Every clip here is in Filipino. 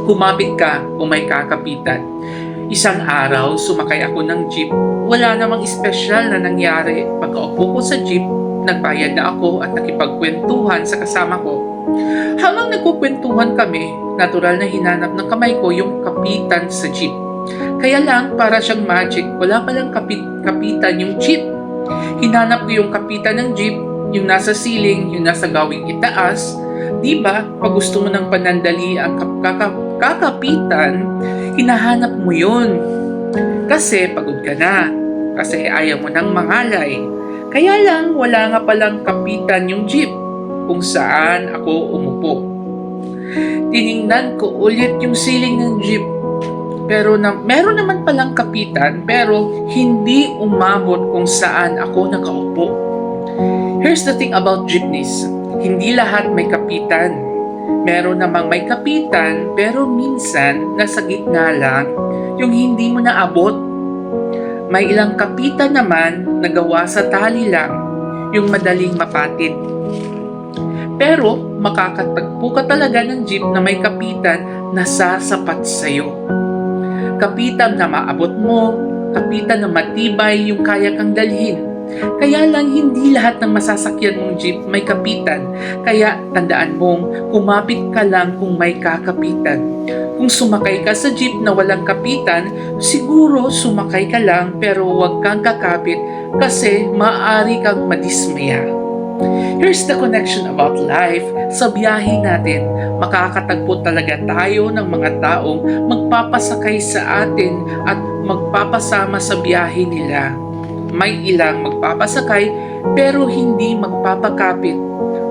Kumapit ka kung may kakapitan. Isang araw, sumakay ako ng jeep. Wala namang espesyal na nangyari. Pagkaupo ko sa jeep, nagbayad na ako at nakipagkwentuhan sa kasama ko. Habang nagkukwentuhan kami, natural na hinanap ng kamay ko yung kapitan sa jeep. Kaya lang, para siyang magic, wala palang kapitan yung jeep. Hinanap ko yung kapitan ng jeep, yung nasa ceiling, yung nasa gawing itaas. Diba, pag gusto mo ng panandali ang kakapitan, hinahanap mo yun. Kasi pagod ka na. Kasi ayaw mo nang mangalay. Kaya lang, wala nga palang kapitan yung jeep kung saan ako umupo. Tiningnan ko ulit yung ceiling ng jeep. Pero meron naman palang kapitan pero hindi umabot kung saan ako nakaupo. Here's the thing about jeepneys. Hindi lahat may kapitan. Meron namang may kapitan pero minsan nasa gitna lang yung hindi mo naabot. May ilang kapitan naman na gawa sa tali lang yung madaling mapatid. Pero makakatagpo ka talaga ng jeep na may kapitan na sasapat sa'yo. Kapitan na maabot mo, kapitan na matibay yung kaya kang dalhin. Kaya lang hindi lahat ng masasakyan mong jeep may kapitan. Kaya tandaan mong kumapit ka lang kung may kakapitan. Kung sumakay ka sa jeep na walang kapitan, siguro sumakay ka lang pero huwag kang kakapit kasi maaari kang madismaya. Here's the connection about life. Sa biyahe natin, makakatagpo talaga tayo ng mga taong magpapasakay sa atin at magpapasama sa biyahe nila. May ilang magpapasakay pero hindi magpapakapit.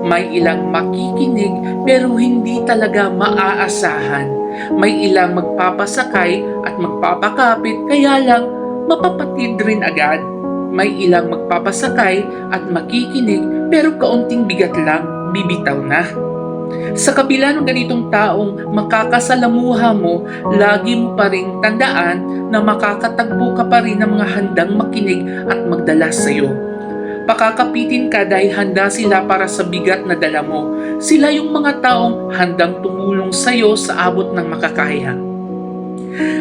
May ilang makikinig pero hindi talaga maaasahan. May ilang magpapasakay at magpapakapit kaya lang mapapatid rin agad. May ilang magpapasakay at makikinig pero kaunting bigat lang, bibitaw na. Sa kabila ng ganitong taong makakasalamuha mo, lagi mo pa rin tandaan na makakatagpo ka pa rin ng mga handang makinig at magdala sa iyo. Pakakapitin ka dahil handa sila para sa bigat na dala mo. Sila yung mga taong handang tumulong sa iyo sa abot ng makakaya.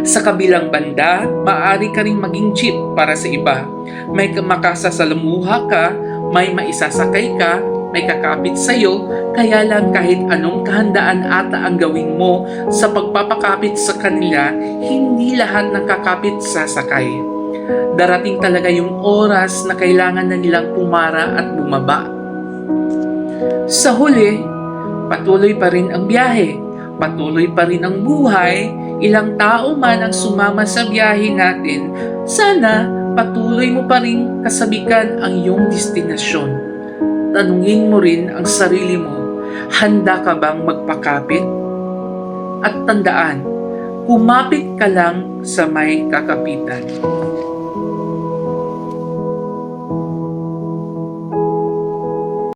Sa kabilang banda, maaari ka rin maging jeep para sa iba. May makasasalamuha ka, may maisasakay ka, may kakapit sa'yo, kaya lang kahit anong kahandaan ata ang gawin mo sa pagpapakapit sa kanila, hindi lahat ng kakapit sasakay. Darating talaga yung oras na kailangan na nilang pumara at bumaba. Sa huli, patuloy pa rin ang biyahe, patuloy pa rin ang buhay, ilang tao man ang sumama sa biyahe natin, sana patuloy mo pa rin kasabikan ang iyong destinasyon. Tanungin mo rin ang sarili mo, handa ka bang magpakapit? At tandaan, kumapit ka lang sa may kakapitan.